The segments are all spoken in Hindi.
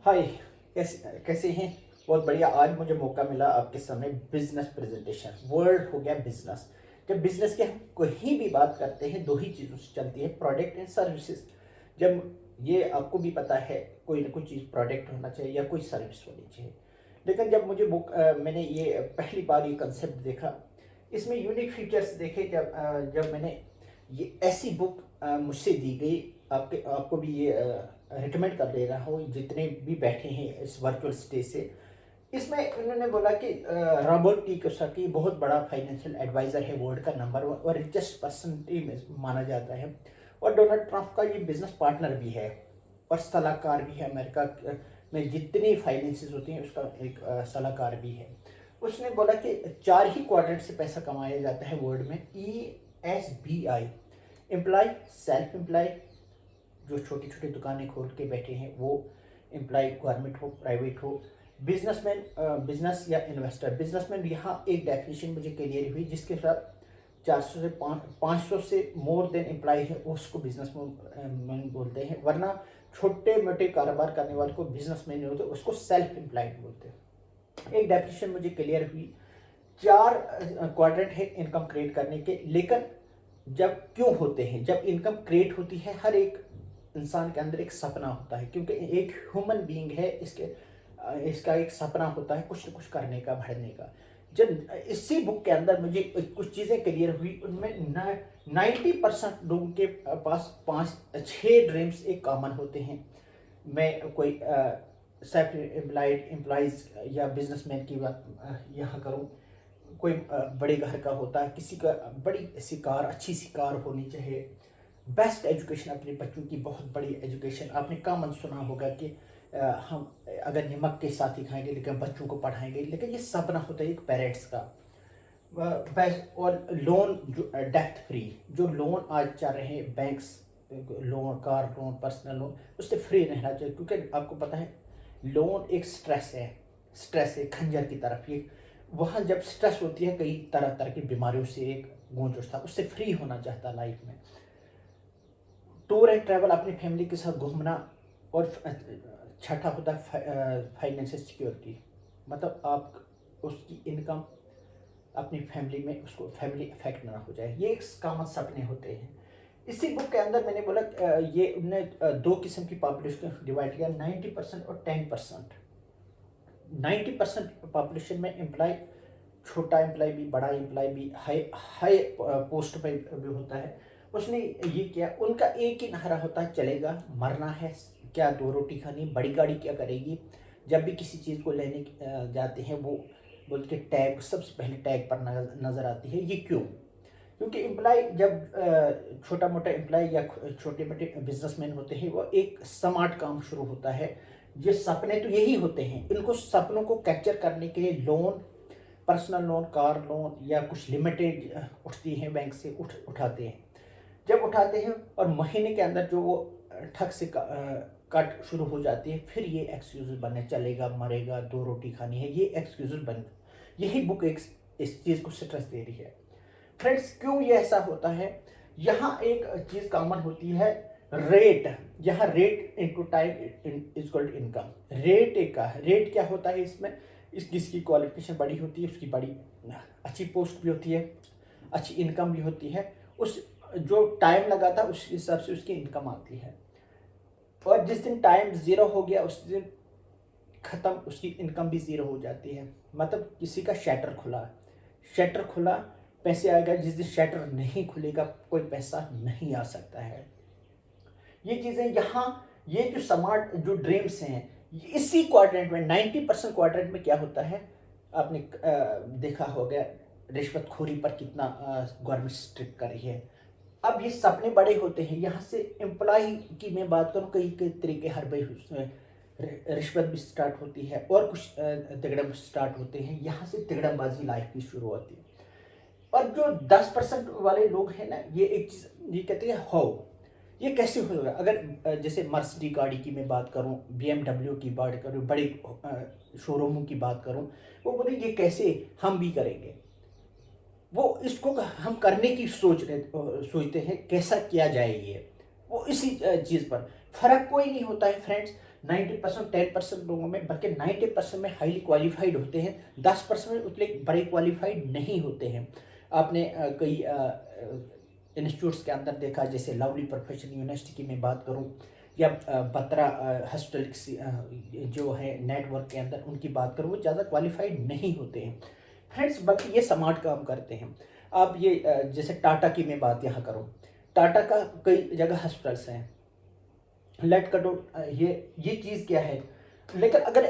हाय। कैसे हैं। बहुत बढ़िया। आज मुझे मौका मिला आपके सामने बिजनेस प्रेजेंटेशन। वर्ल्ड हो गया बिजनेस। जब बिजनेस की हम कहीं भी बात करते हैं, दो ही चीज़ों से चलती है, प्रोडक्ट एंड सर्विसेज। जब ये आपको भी पता है, कोई ना कोई चीज़ प्रोडक्ट होना चाहिए या कोई सर्विस होनी चाहिए। लेकिन जब मुझे मैंने ये पहली बार ये कंसेप्ट देखा, इसमें यूनिक फीचर्स देखे। जब मैंने ये ऐसी बुक मुझसे दी गई, आपको भी ये रिकमेंड कर दे रहा हूँ, जितने भी बैठे हैं इस वर्चुअल स्टेज से। इसमें उन्होंने बोला कि रॉबर्ट टी कियोसाकी बहुत बड़ा फाइनेंशियल एडवाइज़र है, वर्ल्ड का नंबर 1 और रिचेस्ट पर्सन में माना जाता है। और डोनाल्ड ट्रंप का ये बिजनेस पार्टनर भी है और सलाहकार भी है। अमेरिका में जितनी फाइनेंसेस होती हैं उसका एक सलाहकार भी है। उसने बोला कि 4 ही क्वाड्रेंट से पैसा कमाया जाता है वर्ल्ड में। ESBI, एम्प्लॉय, सेल्फ एम्प्लॉय, जो छोटी छोटी दुकानें खोल के बैठे हैं वो एम्प्लॉय, गवर्नमेंट हो प्राइवेट हो, बिजनेसमैन, बिजनेस या इन्वेस्टर। बिजनेसमैन यहाँ एक डेफिनेशन मुझे क्लियर हुई, जिसके साथ 400 से 500 से मोर देन एम्प्लॉय है उसको बिजनेसमैन बोलते हैं, वरना छोटे मोटे कारोबार करने वाले को बिजनेसमैन नहीं होते, उसको सेल्फ एम्प्लॉयड बोलते हैं। एक डेफिनेशन मुझे क्लियर हुई। 4 क्वाड्रेंट है इनकम क्रिएट करने के। लेकिन जब क्यों होते हैं, जब इनकम क्रिएट होती है, हर एक इंसान के अंदर एक सपना होता है, क्योंकि एक ह्यूमन बीइंग है, इसका एक सपना होता है कुछ न कुछ करने का, बढ़ने का। जब इसी बुक के अंदर मुझे कुछ चीज़ें क्लियर हुई, उनमें 90% लोगों के पास 5-6 ड्रीम्स एक कॉमन होते हैं। मैं कोई सेल्फ एम्प्लॉयड एम्प्लॉइज या बिजनेसमैन की बात यहाँ करूँ। कोई बड़े घर का होता है, किसी का बड़ी सी कार, अच्छी सी कार होनी चाहिए, बेस्ट एजुकेशन अपने बच्चों की, बहुत बड़ी एजुकेशन। आपने कॉमन सुना होगा कि हम अगर नमक के साथ ही खाएंगे लेकिन बच्चों को पढ़ाएंगे, लेकिन ये सपना होता है एक पेरेंट्स का। बेस्ट और लोन, जो डेप्थ फ्री, जो लोन आज चल रहे हैं banks, loan, car loan, personal loan, उससे फ्री रहना चाहिए। क्योंकि आपको पता है लोन एक स्ट्रेस है, स्ट्रेस है खंजर की तरफ। ये वहाँ जब स्ट्रेस होती है, कई तरह तरह की बीमारियों से एक गूंज उठता, उससे फ्री होना चाहता लाइफ में। टूर एंड ट्रैवल, अपनी फैमिली के साथ घूमना। और छठा होता है फाइनेंशियल सिक्योरिटी, मतलब आप उसकी इनकम अपनी फैमिली में, उसको फैमिली इफेक्ट ना हो जाए। ये एक कॉमन सपने होते हैं। इसी बुक के अंदर मैंने बोला ये उन्होंने 2 किस्म की पॉपुलेशन डिवाइड किया, 90% और 10%। 90% पॉपुलेशन में एम्प्लॉय, छोटा एम्प्लॉय भी, बड़ा एम्प्लॉय भी, हाई हाई पोस्ट पे भी होता है। उसने ये किया, उनका एक ही नारा होता है, चलेगा, मरना है, क्या 2 रोटी खानी, बड़ी गाड़ी क्या करेगी। जब भी किसी चीज़ को लेने जाते हैं, वो बोल के टैग, सबसे पहले टैग पर नज़र आती है। ये क्यों? क्योंकि एम्प्लॉय जब छोटा मोटा एम्प्लॉय या छोटे मोटे बिजनेसमैन होते हैं, वो एक स्मार्ट काम शुरू होता है। ये सपने तो यही होते हैं, इनको सपनों को कैप्चर करने के लिए loan, personal loan, car loan या कुछ लिमिटेड उठती हैं बैंक से, उठाते हैं। जब उठाते हैं और महीने के अंदर जो वो ठग से कट शुरू हो जाती है, फिर ये एक्सक्यूज बने, चलेगा, मरेगा, 2 रोटी खानी है, ये एक्सक्यूज बन। यही बुक एक इस चीज़ को स्ट्रेस दे रही है। फ्रेंड्स, क्यों ये ऐसा होता है? यहाँ एक चीज़ कॉमन होती है, रेट। यहाँ rate into time is equal to income. Rate एक का रेट क्या होता है इसमें, जिसकी क्वालिफिकेशन बड़ी होती है उसकी बड़ी अच्छी पोस्ट भी होती है, अच्छी इनकम भी होती है। उस जो टाइम लगा था उस हिसाब से उसकी इनकम आती है। और जिस दिन टाइम ज़ीरो हो गया उस दिन ख़त्म, उसकी इनकम भी ज़ीरो हो जाती है। मतलब किसी का शटर खुला, शटर खुला, पैसे आएगा। जिस दिन शटर नहीं खुलेगा कोई पैसा नहीं आ सकता है। ये चीज़ें यहाँ, ये जो स्मार्ट जो ड्रीम्स हैं, इसी क्वाड्रेंट में, 90% क्वाड्रेंट में क्या होता है, आपने देखा होगा रिश्वतखोरी पर कितना गवर्नमेंट स्ट्रिक्ट कर रही है। अब ये सपने बड़े होते हैं। यहाँ से एम्प्लॉय की मैं बात करूँ, कई कई तरीके, हर भाई उसमें रिश्वत भी स्टार्ट होती है और कुछ तिगड़म स्टार्ट होते हैं। यहाँ से तिगड़मबाजी लाइफ की शुरू होती है। और जो 10% वाले लोग हैं ना, ये एक चीज़ ये कहते हैं, हो ये कैसे होगा। अगर जैसे मर्सिडीज गाड़ी की मैं बात करूं, BMW की बात करूं, बड़े शोरूमों की बात करूं, वो बोले ये कैसे हम भी करेंगे। वो इसको हम करने की सोचते हैं कैसा किया जाए ये, वो इसी चीज़ पर। फर्क कोई नहीं होता है फ्रेंड्स। 90% 10% लोगों में, बल्कि 90% में हाईली क्वालिफाइड होते हैं, 10% में उतने बड़े क्वालिफाइड नहीं होते हैं। आपने कई इंस्टीट्यूट्स के अंदर देखा, जैसे लवली प्रोफेशनल यूनिवर्सिटी की मैं बात करूं, या बत्रा हॉस्टल जो है नेटवर्क के अंदर उनकी बात करूं, वो ज़्यादा क्वालिफाइड नहीं होते हैं फ्रेंड्स, बल्कि ये स्मार्ट काम करते हैं। आप ये जैसे टाटा की मैं बात यहाँ करूँ, टाटा का कई जगह हॉस्पिटल्स हैं, लेट कटो ये चीज़ क्या है। लेकिन अगर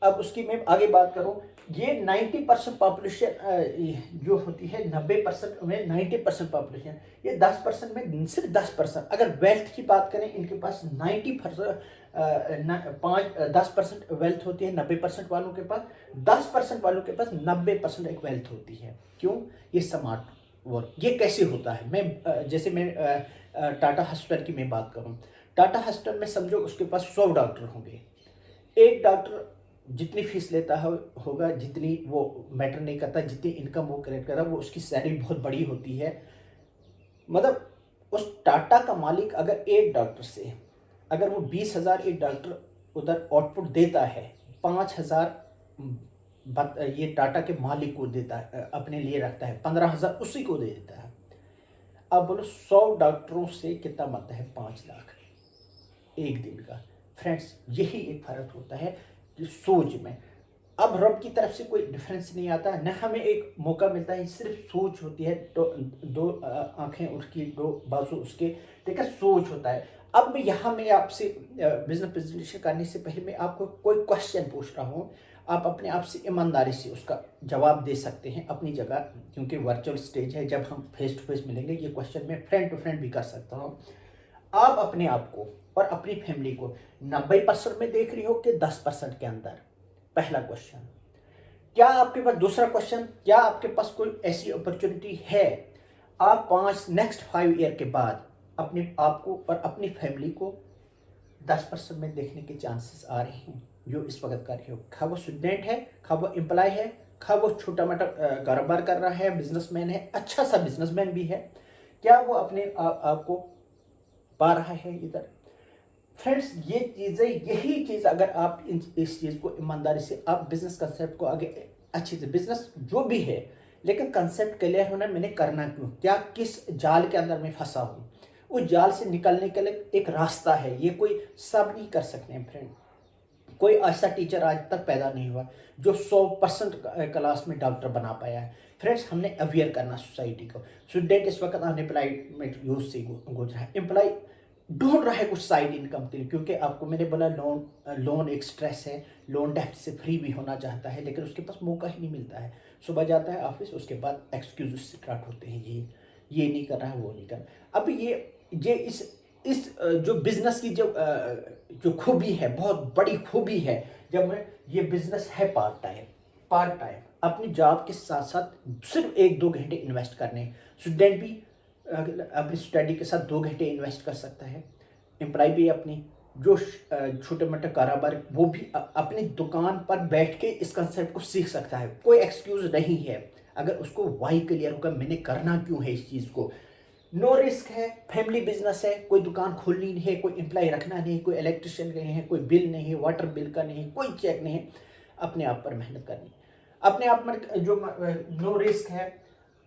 अब उसकी मैं आगे बात करूं, ये 90% पॉपुलेशन जो होती है, 90% में 90% पॉपुलेशन, ये 10% में सिर्फ 10%। अगर वेल्थ की बात करें, इनके पास 90% 10% वेल्थ होती है 90% वालों के पास, 10% वालों के पास 90% एक वेल्थ होती है। क्यों? ये स्मार्ट वर्क। ये कैसे होता है? जैसे मैं टाटा हॉस्पिटल की मैं बात करूं, टाटा हॉस्पिटल में समझो उसके पास 100 डॉक्टर होंगे। एक डॉक्टर जितनी फीस लेता है होगा, जितनी वो मैटर नहीं करता, जितनी इनकम वो कलेक्ट कर रहा है, वो उसकी सैलरी बहुत बड़ी होती है। मतलब उस टाटा का मालिक अगर एक डॉक्टर से, अगर वो 20,000 एक डॉक्टर उधर आउटपुट देता है, 5,000 ये टाटा के मालिक को देता है, अपने लिए रखता है, 15,000 उसी को दे देता है। अब बोलो 100 डॉक्टरों से कितना बनता है? 5 लाख एक दिन का। फ्रेंड्स, यही एक फर्क होता है कि सोच में। अब रब की तरफ से कोई डिफरेंस नहीं आता है, न हमें एक मौका मिलता है, सिर्फ सोच होती है। तो दो आंखें उसकी, दो बाजू उसके, ठीक है, सोच होता है। अब मैं आपसे बिजनेस प्रेजेंटेशन करने से पहले मैं आपको कोई क्वेश्चन पूछ रहा हूँ, आप अपने आप से ईमानदारी से उसका जवाब दे सकते हैं अपनी जगह, क्योंकि वर्चुअल स्टेज है। जब हम फेस टू फेस मिलेंगे, ये क्वेश्चन मैं फ्रेंड टू फ्रेंड भी कर सकता हूँ। आप अपने आप को और अपनी फैमिली को 90% में देख रही हो कि 10% के अंदर? पहला क्वेश्चन। क्या आपके पास, दूसरा क्वेश्चन, क्या आपके पास कोई ऐसी अपॉर्चुनिटी है, आप नेक्स्ट 5 ईयर के बाद अपने आप को और अपनी फैमिली को 10% में देखने के चांसेस आ रहे हैं जो इस वक्त कर रहे हो? खा वो स्टूडेंट है, खा वो एम्प्लॉय है, खा वो छोटा मोटा कारोबार कर रहा है, बिजनेसमैन है, अच्छा सा बिजनेसमैन भी है, क्या वो अपने आप को पा रहा है इधर? फ्रेंड्स, ये चीज़ें, यही चीज़ अगर आप इस चीज़ को ईमानदारी से, आप बिजनेस कंसेप्ट को आगे अच्छे से, बिजनेस जो भी है, लेकिन कंसेप्ट क्लियर होना, मैंने करना क्यों, क्या किस जाल के अंदर मैं फंसा हूँ, उस जाल से निकलने के लिए एक रास्ता है। ये कोई सब नहीं कर सकते हैं फ्रेंड। कोई ऐसा टीचर आज तक पैदा नहीं हुआ जो 100% क्लास में डॉक्टर बना पाया है। फ्रेंड्स, हमने अवेयर करना सोसाइटी को। स्टूडेंट इस वक्त अनएम्प्लॉयमेंट यूज से गुजरा है, एम्प्लॉय ढूंढ रहा है कुछ साइड इनकम के लिए, क्योंकि आपको मैंने बोला लोन एक स्ट्रेस है, लोन डेप्ट से फ्री भी होना चाहता है, लेकिन उसके पास मौका ही नहीं मिलता है। सुबह जाता है ऑफिस, उसके बाद एक्सक्यूज स्टार्ट होते हैं, ये नहीं कर रहा है, वो नहीं कर रहा। अब ये इस जो बिजनेस की जो खूबी है, बहुत बड़ी खूबी है, जब ये बिजनेस है पार्ट टाइम अपनी जॉब के साथ साथ सिर्फ 1-2 घंटे इन्वेस्ट करने। स्टूडेंट भी अपनी स्टडी के साथ 2 घंटे इन्वेस्ट कर सकता है, एम्प्लॉय भी अपनी जो छोटे मोटे कारोबार, वो भी अपनी दुकान पर बैठ के इस कंसेप्ट को सीख सकता है। कोई एक्सक्यूज नहीं है अगर उसको वाई क्लियर होगा, मैंने करना क्यों है इस चीज़ को। नो रिस्क है, फैमिली बिजनेस है, कोई दुकान खोलनी नहीं है, कोई एम्प्लॉय रखना नहीं, कोई इलेक्ट्रिशियन नहीं है, कोई बिल नहीं है, वाटर बिल का नहीं है, कोई चेक नहीं है, अपने आप पर मेहनत करनी, अपने आप में जो नो रिस्क है।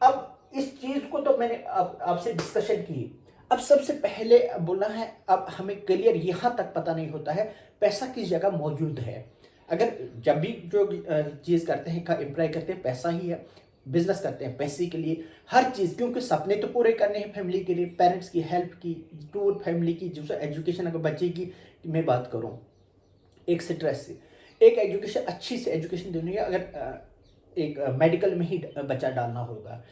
अब इस चीज़ को तो मैंने आपसे डिस्कशन की। अब सबसे पहले बोलना है, अब हमें क्लियर यहाँ तक पता नहीं होता है पैसा किस जगह मौजूद है। अगर जब भी जो चीज़ करते हैं, का एम्प्लॉय करते हैं, पैसा ही है, बिजनेस करते हैं पैसे के लिए, हर चीज़, क्योंकि सपने तो पूरे करने हैं फैमिली के लिए, पेरेंट्स की हेल्प की, टूर फैमिली की, जो एजुकेशन, अगर बच्चे की मैं बात करूँ, एक स्ट्रेस से एक एजुकेशन, अच्छी से एजुकेशन देनी है। अगर एक मेडिकल में ही बच्चा डालना होगा,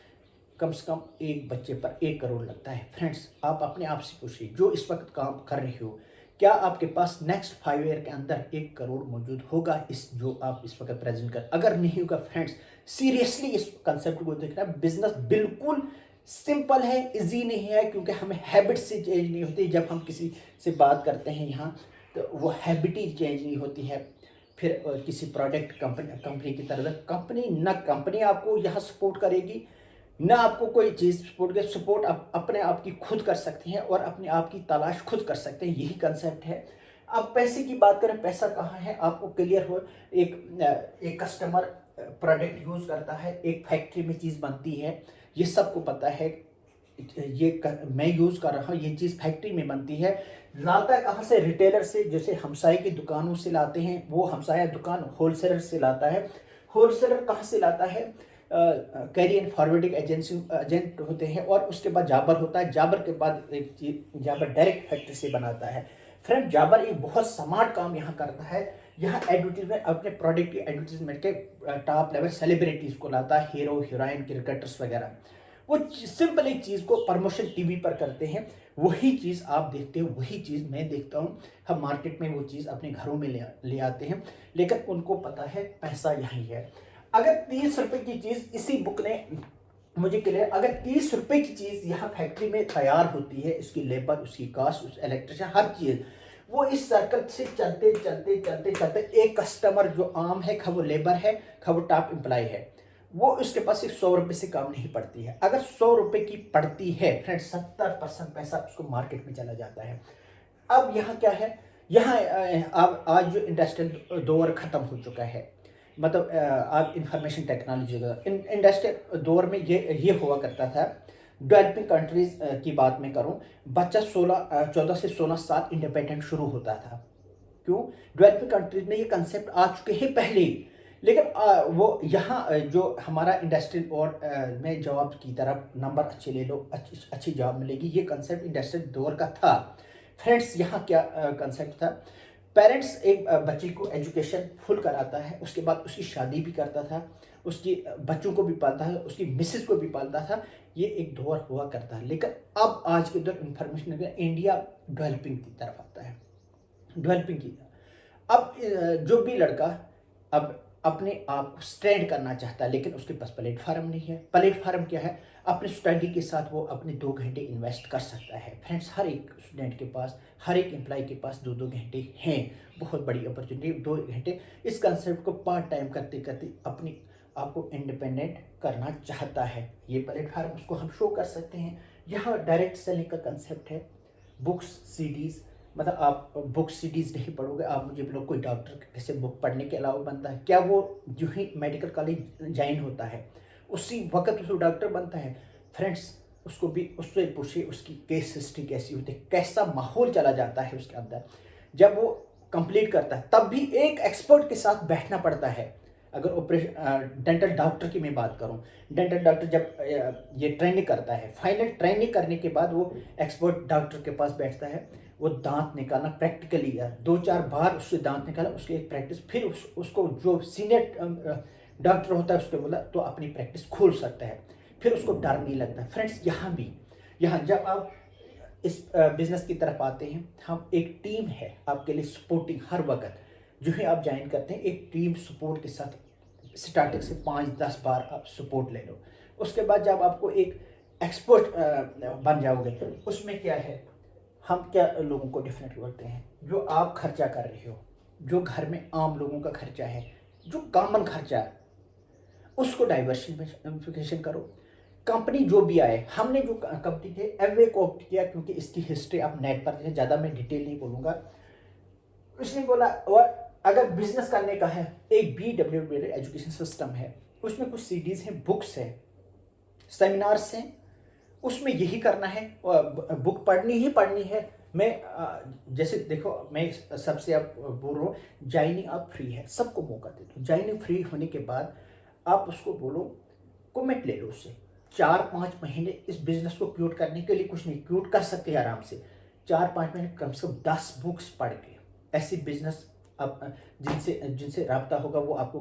कम से कम एक बच्चे पर 1 करोड़ लगता है। फ्रेंड्स, आप अपने आप से पूछिए, जो इस वक्त काम कर रहे हो, क्या आपके पास नेक्स्ट 5 ईयर के अंदर 1 करोड़ मौजूद होगा, इस जो आप इस वक्त प्रेजेंट कर? अगर नहीं होगा फ्रेंड्स, सीरियसली इस कंसेप्ट को देखना। बिजनेस बिल्कुल सिंपल है, इजी नहीं है, क्योंकि हमें हैबिट से चेंज नहीं होती। जब हम किसी से बात करते हैं यहाँ, तो वो हैबिट ही चेंज नहीं होती है। फिर किसी प्रोडक्ट कंपनी की तरफ, कंपनी आपको यहाँ सपोर्ट करेगी, ना आपको कोई चीज़ सपोर्ट आप अपने आप की खुद कर सकते हैं और अपने आप की तलाश खुद कर सकते हैं। यही कंसेप्ट है। अब पैसे की बात करें, पैसा कहाँ है आपको क्लियर हो। एक कस्टमर प्रोडक्ट यूज़ करता है, एक फैक्ट्री में चीज़ बनती है, ये सबको पता है। मैं यूज़ कर रहा हूँ, ये चीज़ फैक्ट्री में बनती है। लाता है कहाँ से? रिटेलर से, जैसे हमसाए की दुकानों से लाते हैं, वो हमसाया दुकान होलसेलर से लाता है। होलसेलर कहाँ से लाता है? कैरी एंड फॉरवर्डिंग एजेंट होते हैं, और उसके बाद जाबर होता है। जाबर के बाद एक चीज, जाबर डायरेक्ट फैक्ट्री से बनाता है। फ्रेंड, जाबर एक बहुत स्मार्ट काम यहाँ करता है। यहाँ एडवर्टीजमेंट, अपने प्रोडक्ट की एडवर्टीजमेंट के टॉप लेवल सेलिब्रिटीज को लाता है, हीरो हीरोइन, क्रिकेटर्स वगैरह। वो सिंपल एक चीज़ को प्रमोशन टीवी पर करते हैं। वही चीज़ आप देखते हो, वही चीज़ मैं देखता हूँ। हम मार्केट में वो चीज़ अपने घरों में ले आते हैं, लेकिन उनको पता है पैसा यही है। अगर 30 रुपए की चीज़, इसी बुक ने मुझे क्लियर, अगर 30 रुपए की चीज़ यहाँ फैक्ट्री में तैयार होती है, उसकी लेबर, उसकी कास्ट, उस इलेक्ट्रिशियन, हर चीज़, वो इस सर्कल से चलते चलते चलते चलते एक कस्टमर जो आम है, खा वो लेबर है, खा वो टॉप एम्प्लॉय है, वो उसके पास सिर्फ 100 रुपये से कम नहीं पड़ती है। अगर 100 रुपये की पड़ती है फ्रेंड, 70% पैसा उसको मार्केट में चला जाता है। अब यहाँ क्या है? यहाँ अब आज जो इंडस्ट्रियल दौर ख़त्म हो चुका है, मतलब आप इंफॉर्मेशन टेक्नोलॉजी का इंडस्ट्रियल दौर में ये हुआ करता था। डेवलपिंग कंट्रीज की बात मैं करूँ, बच्चा 14 से 16 साल इंडिपेंडेंट शुरू होता था। क्यों? डेवलपिंग कंट्रीज में ये कंसेप्ट आ चुके हैं पहले ही। लेकिन वो यहाँ जो हमारा इंडस्ट्रियल और में जॉब की तरफ नंबर अच्छे ले लो, अच्छी जॉब मिलेगी, ये कंसेप्ट इंडस्ट्रियल दौर का था। फ्रेंड्स, यहाँ क्या कंसेप्ट था? पेरेंट्स एक बच्चे को एजुकेशन फुल कराता है, उसके बाद उसकी शादी भी करता था, उसकी बच्चों को भी पालता है, उसकी मिसेस को भी पालता था। ये एक दौर हुआ करता है। लेकिन अब आज के दौर इंफॉर्मेशन, इंडिया डेवलपिंग की तरफ आता है, डेवलपिंग की। अब जो भी लड़का अब अपने आप को स्ट्रेंड करना चाहता है, लेकिन उसके पास प्लेटफार्म नहीं है। प्लेटफार्म क्या है? अपने स्टडी के साथ वो अपने 2 घंटे इन्वेस्ट कर सकता है। फ्रेंड्स, हर एक स्टूडेंट के पास, हर एक एम्प्लॉय के पास 2-2 घंटे हैं। बहुत बड़ी अपॉर्चुनिटी, 2 घंटे। इस कंसेप्ट को पार्ट टाइम करते करते अपनी आपको इंडिपेंडेंट करना चाहता है, ये प्लेटफार्म उसको हम शो कर सकते हैं। यहाँ डायरेक्ट सेलिंग का कंसेप्ट है। बुक्स, सीडीज़, मतलब आप बुक सीरीज नहीं पढ़ोगे, आप मुझे बोलो कोई डॉक्टर कैसे बुक पढ़ने के अलावा बनता है क्या? वो जो ही मेडिकल कॉलेज ज्वाइन होता है उसी वक्त उसको डॉक्टर बनता है। फ्रेंड्स, उसको भी उससे पूछिए उसकी केस हिस्ट्री कैसी होती है, कैसा माहौल चला जाता है उसके अंदर। जब वो कंप्लीट करता है तब भी एक एक्सपर्ट के साथ बैठना पड़ता है। अगर ऑपरेशन डेंटल डॉक्टर की मैं बात करूं, डेंटल डॉक्टर जब ये ट्रेनिंग करता है, फाइनल ट्रेनिंग करने के बाद वो एक्सपर्ट डॉक्टर के पास बैठता है। वो दांत निकालना प्रैक्टिकली, 2-4 बार उससे दांत निकाला, उसकी एक प्रैक्टिस, फिर उसको जो सीनियर डॉक्टर होता है उसको बोला तो अपनी प्रैक्टिस खोल सकता है, फिर उसको डर नहीं लगता। फ्रेंड्स, यहाँ भी, यहाँ जब आप इस बिजनेस की तरफ आते हैं, हम एक टीम है आपके लिए सपोर्टिंग हर वक्त। जो ही आप ज्वाइन करते हैं, एक टीम सपोर्ट के साथ स्टार्टिंग से 5-10 बार आप सपोर्ट ले लो। उसके बाद जब आपको एक एक्सपर्ट बन जाओगे, उसमें क्या है, हम क्या लोगों को डिफरेंट बोलते हैं? जो आप खर्चा कर रहे हो, जो घर में आम लोगों का खर्चा है, जो कॉमन खर्चा है, उसको डाइवर्सिफिकेशन करो। कंपनी जो भी आए, हमने जो कंपनी थे एमवे को ऑप्ट किया, क्योंकि इसकी हिस्ट्री आप नेट पर है, ज़्यादा मैं डिटेल नहीं बोलूँगा। उसने बोला, और अगर बिजनेस करने का है, एक BW एजुकेशन सिस्टम है, उसमें कुछ सीडीज़ हैं, बुक्स हैं, सेमिनार्स हैं, उसमें यही करना है, बुक पढ़नी ही पढ़नी है। मैं जैसे देखो, मैं सबसे अब बोल रहा हूँ, ज्वाइनिंग आप फ्री है, सबको मौका दे दो। ज्वाइनिंग फ्री होने के बाद आप उसको बोलो, कमिट ले लो उससे 4-5 महीने। इस बिजनेस को क्यूट करने के लिए कुछ नहीं, क्यूट कर सकते हैं आराम से 4-5 महीने, कम से कम 10 बुक्स पढ़ के। ऐसी बिजनेस अब जिनसे राब्ता होगा वो आपको